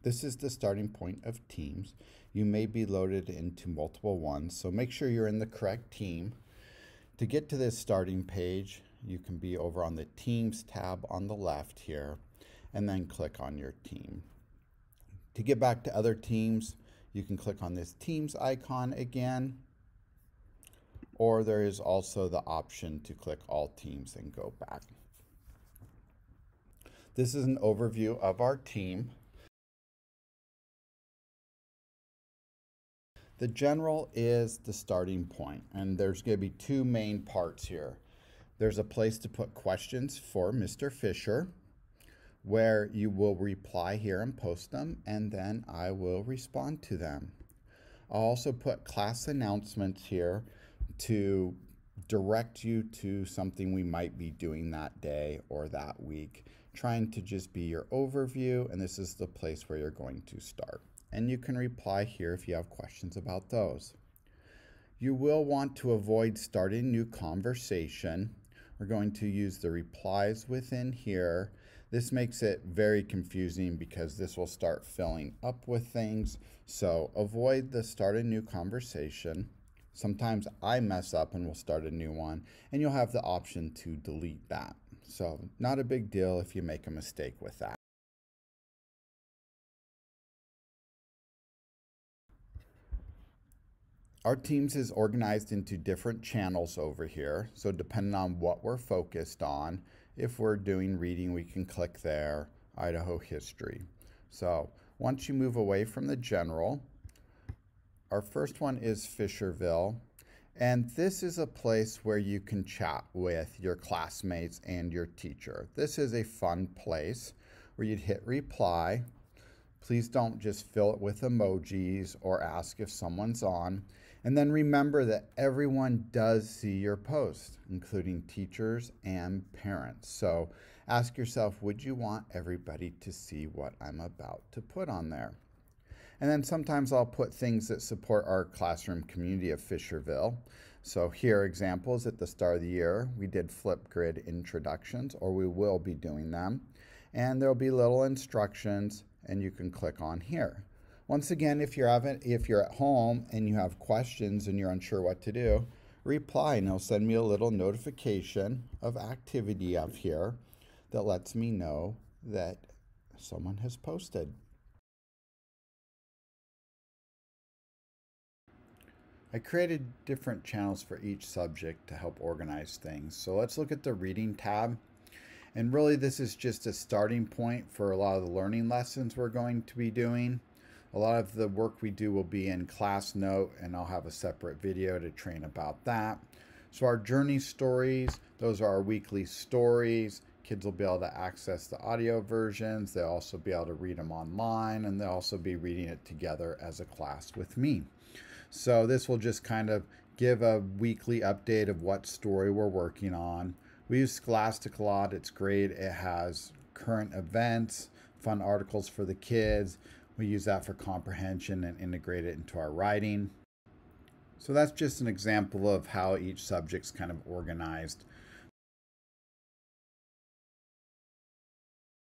This is the starting point of teams. You may be loaded into multiple ones, so make sure you're in the correct team. To get to this starting page, you can be over on the Teams tab on the left here, and then click on your team. To get back to other teams, you can click on this Teams icon again, or there is also the option to click all teams and go back. This is an overview of our team. The general is the starting point, and there's going to be two main parts here. There's a place to put questions for Mr. Fischer, where you will reply here and post them, and then I will respond to them. I'll also put class announcements here to direct you to something we might be doing that day or that week, trying to just be your overview, and this is the place where you're going to start. And you can reply here if you have questions about those. You will want to avoid starting new conversation. We're going to use the replies within here. This makes it very confusing because this will start filling up with things. So avoid the start a new conversation. Sometimes I mess up and will start a new one, and you'll have the option to delete that. So not a big deal if you make a mistake with that. Our teams is organized into different channels over here. So depending on what we're focused on, if we're doing reading, we can click there, Idaho history. So once you move away from the general, our first one is Fisherville. And this is a place where you can chat with your classmates and your teacher. This is a fun place where you'd hit reply. Please don't just fill it with emojis or ask if someone's on. And then remember that everyone does see your post, including teachers and parents. So ask yourself, would you want everybody to see what I'm about to put on there? And then sometimes I'll put things that support our classroom community of Fisherville. So here are examples at the start of the year. We did Flipgrid introductions, or we will be doing them. And there'll be little instructions, and you can click on here. Once again, if you're at home and you have questions and you're unsure what to do, reply and it'll send me a little notification of activity up here that lets me know that someone has posted. I created different channels for each subject to help organize things. So let's look at the reading tab. And really this is just a starting point for a lot of the learning lessons we're going to be doing. A lot of the work we do will be in Class Note, and I'll have a separate video to train about that. So our journey stories, those are our weekly stories. Kids will be able to access the audio versions. They'll also be able to read them online, and they'll also be reading it together as a class with me. So this will just kind of give a weekly update of what story we're working on. We use Scholastic a lot. It's great. It has current events, fun articles for the kids. We use that for comprehension and integrate it into our writing. So that's just an example of how each subject's kind of organized.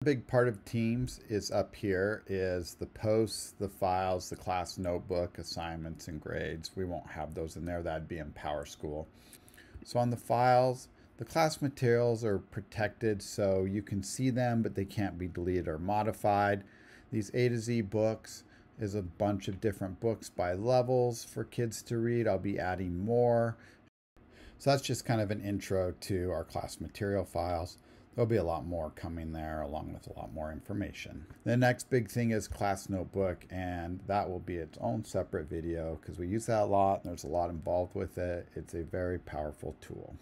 A big part of Teams is up here is the posts, the files, the class notebook, assignments, and grades. We won't have those in there. That'd be in PowerSchool. So on the files, the class materials are protected so you can see them, but they can't be deleted or modified. These A to Z books is a bunch of different books by levels for kids to read. I'll be adding more. So that's just kind of an intro to our class material files. There'll be a lot more coming there along with a lot more information. The next big thing is class notebook, and that will be its own separate video because we use that a lot and there's a lot involved with it. It's a very powerful tool.